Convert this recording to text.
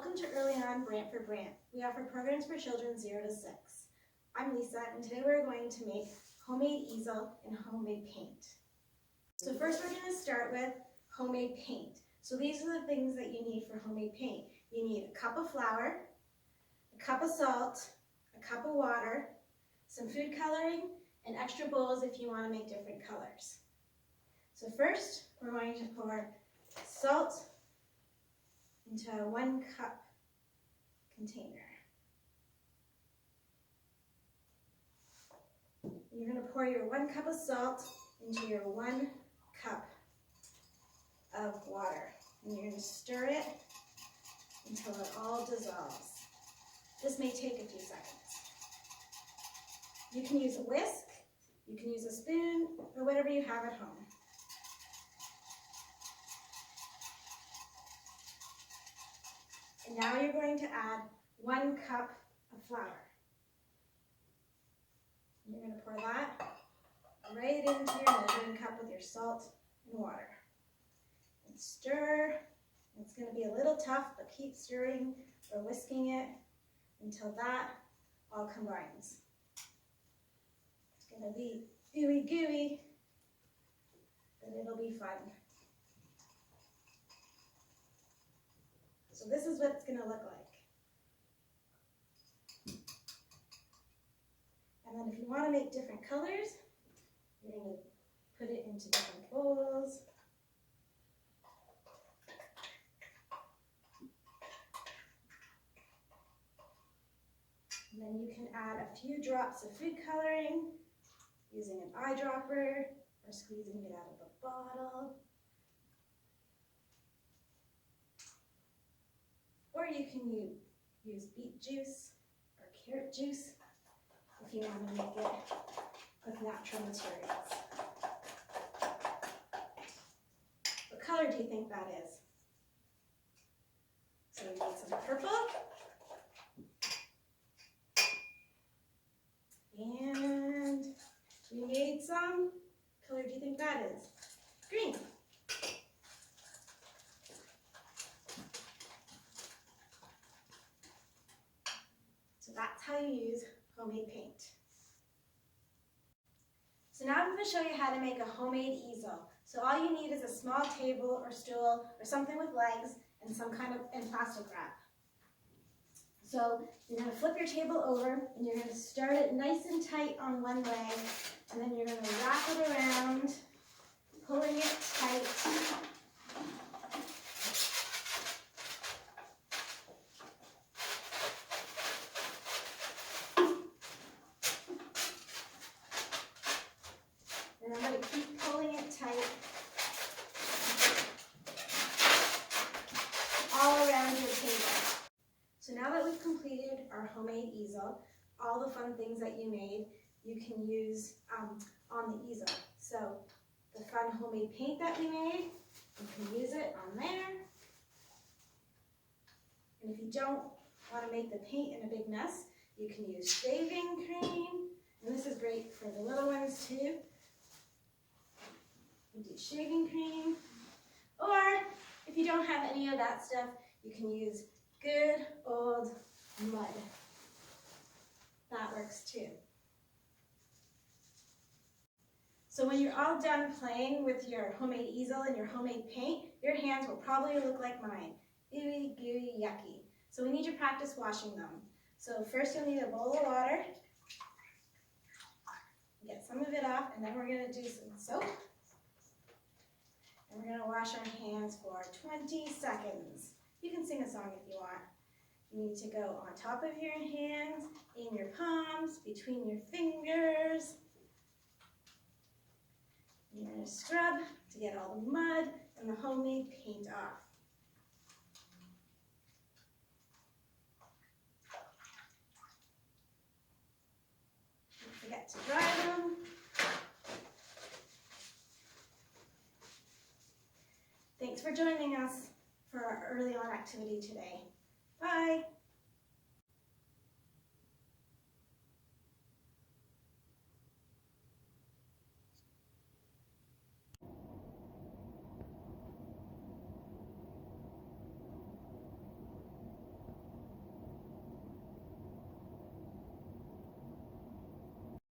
Welcome to EarlyON Brantford Brant. We offer programs for children 0 to 6. I'm Lisa, and today we're going to make homemade easel and homemade paint. So first we're going to start with homemade paint. So these are the things that you need for homemade paint. You need a cup of flour, a cup of salt, a cup of water, some food coloring, and extra bowls if you want to make different colors. So first we're going to pour salt into a 1 cup container. You're going to pour your 1 cup of salt into your 1 cup of water. And you're going to stir it until it all dissolves. This may take a few seconds. You can use a whisk, you can use a spoon, or whatever you have at home. And now you're going to add 1 cup of flour. You're going to pour that right into your measuring cup with your salt and water. And stir. It's going to be a little tough, but keep stirring or whisking it until that all combines. It's going to be ooey gooey, but it'll be fun. So this is what it's going to look like. And then if you want to make different colors, you're going to put it into different bowls. And then you can add a few drops of food coloring using an eyedropper or squeezing it out of a bottle. Or you can use beet juice or carrot juice if you want to make it with natural materials. What color do you think that is? So we need some purple. And we made some, what color do you think that is? Green. So that's how you use homemade paint. So now I'm going to show you how to make a homemade easel. So all you need is a small table or stool or something with legs and some kind of plastic wrap. So you're going to flip your table over and you're going to start it nice and tight on one leg, and then you're going to wrap it around, pulling it tight. And I'm going to keep pulling it tight all around your table. So now that we've completed our homemade easel, all the fun things that you made, you can use on the easel. So the fun homemade paint that we made, you can use it on there. And if you don't want to make the paint in a big mess, you can use shaving cream. And this is great for the little ones too. You do shaving cream. Or if you don't have any of that stuff, you can use good old mud. That works too. So when you're all done playing with your homemade easel and your homemade paint, your hands will probably look like mine. Ooey, gooey, yucky. So we need to practice washing them. So first you'll need a bowl of water. Get some of it off, and then we're going to do some soap. And we're going to wash our hands for 20 seconds. You can sing a song if you want. You need to go on top of your hands, in your palms, between your fingers. You're going to scrub to get all the mud and the homemade paint off. Don't forget to dry them. Thanks for joining us for our EarlyON activity today. Bye.